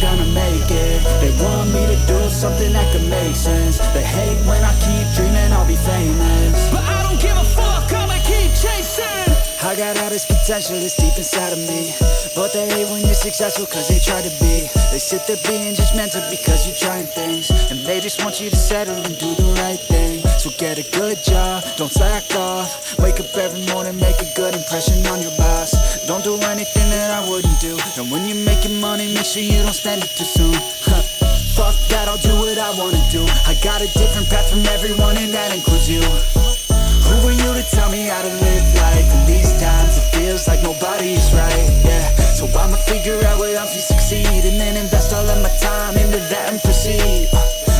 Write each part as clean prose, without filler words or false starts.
gonna make it. They want me to do something that could make sense. They hate when I keep dreaming I'll be famous, but I don't give a fuck, I'ma keep chasing. I got all this potential that's deep inside of me, but they hate when you're successful cause they try to be. They sit there being judgmental because you're trying things, and they just want you to settle and do the right thing. So get a good job, don't slack off. Wake up every morning, make a good impression on your boss. Don't do anything that I wouldn't do, and when you're making money, make sure you don't spend it too soon. Fuck that, I'll do what I wanna do. I got a different path from everyone, and that includes you. Who are you to tell me how to live life? In these times it feels like nobody's right, yeah. So I'ma figure out what else we succeed, and then invest all of my time into that and proceed.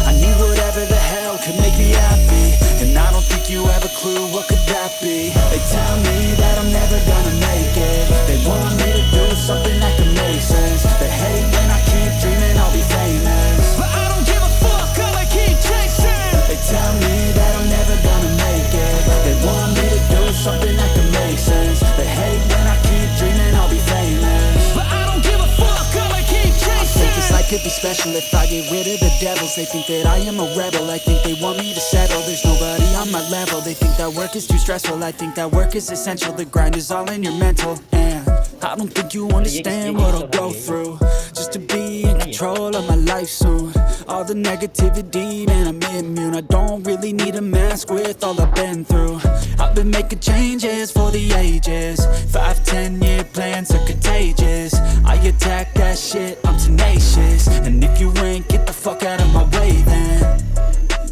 I need whatever the hell could make me happy, and I don't think you have a clue what could that be. They tell me that I'm never gonna make it. They want me to do something that could make sense. They hate when I keep dreaming I'll be famous, but I don't give a fuck, I'ma keep chasing. They tell me that I'm never gonna make it. They want me to do something that could make sense. They hate when I keep dreaming I'll be famous, but I don't give a fuck, I'ma keep chasing. I think this life could be special if I get rid of the devils. They think that I am a rebel, I think they want me to settle. There's nobody on my level. They think that work is too stressful, I think that work is essential. The grind is all in your mental, and I don't think you understand what I'll go through just to be in control of my life soon. All the negativity, man, I'm immune. I don't really need a mask with all I've been through. I've been making changes for the ages. 5-10 year plans are contagious. I attack that shit, I'm tenacious. And if you ain't, get the fuck out of my way then.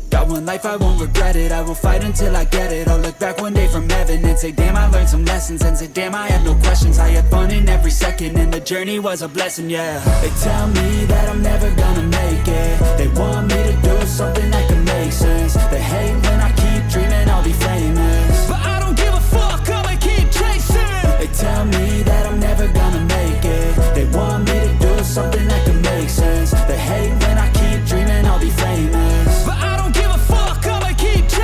Got one life, I won't regret it. I will fight until I get it. I'll look back one day from heaven and say, damn, I learned some lessons. And say, damn, I have no questions. I had fun in every second, and the journey was a blessing, yeah. They tell me that I'm never gonna make it. They want me to do something that can make sense. They hate when I keep dreaming I'll be famous, but I don't give a fuck, I'ma keep chasing. They tell me that I'm never gonna make it. They want me to do something that can make sense. They hate when I keep dreaming I'll be famous, but I don't give a fuck, I'ma keep chasing.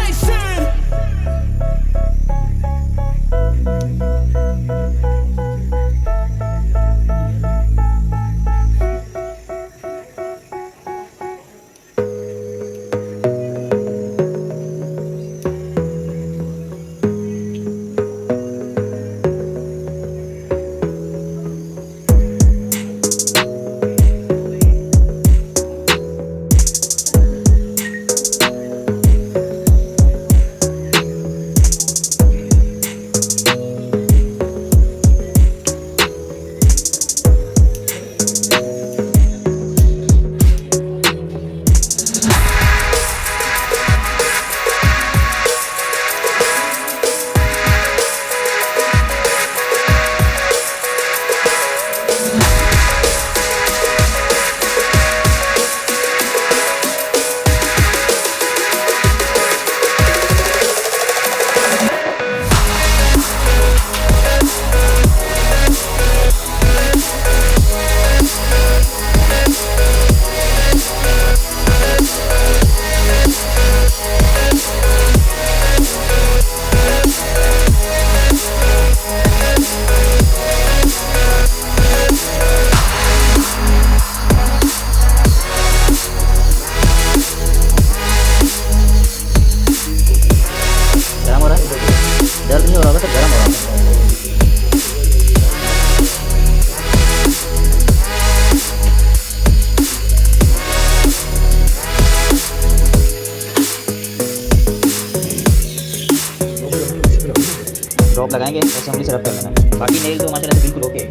Drop लगाएंगे assembly से रब कर लेना। बाकी nail तो माशाल्लाह से बिल्कुल okay.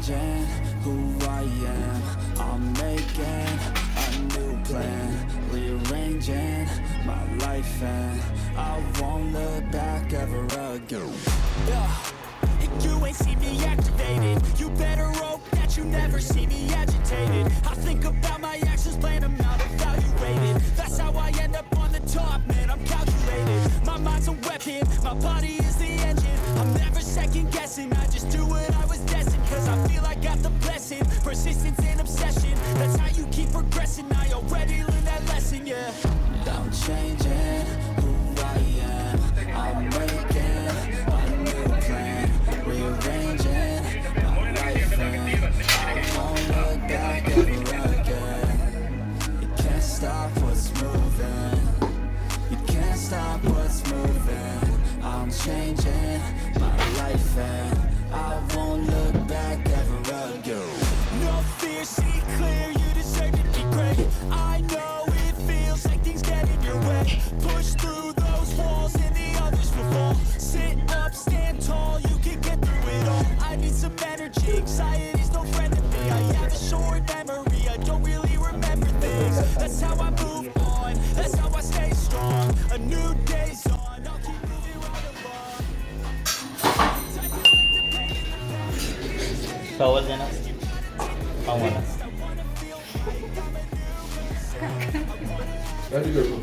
changing who I am. I'm making a new plan, rearranging my life, and I won't look back ever again. You ain't see me activated. You better hope that you never see me agitated. I think about my actions, plan them out, evaluated. That's how I end up on the top, man, I'm calculated. My mind's a weapon, my body is the engine. I'm never second guessing, I just do what I was destined. Cause I feel I got the blessing, persistence and obsession. That's how you keep progressing, I already learned that lesson, yeah. I'm changing who I am. I'm making a new plan, rearranging my life, and I won't look back ever again. You can't stop what's moving. You can't stop what's moving. I'm changing my life, and I won't look back ever again. No fear, see clear, you deserve to be great. I know it feels like things get in your way. Push through those walls and the others will fall. Sit up, stand tall, you can get through it all. I need some energy, anxiety's no friend to me. I have a short memory, I don't really remember things. That's how I move on, that's how I stay strong. A new day's on, I'll keep moving right along. So आवाज देना पाऊँ वाला Hadi bakalım.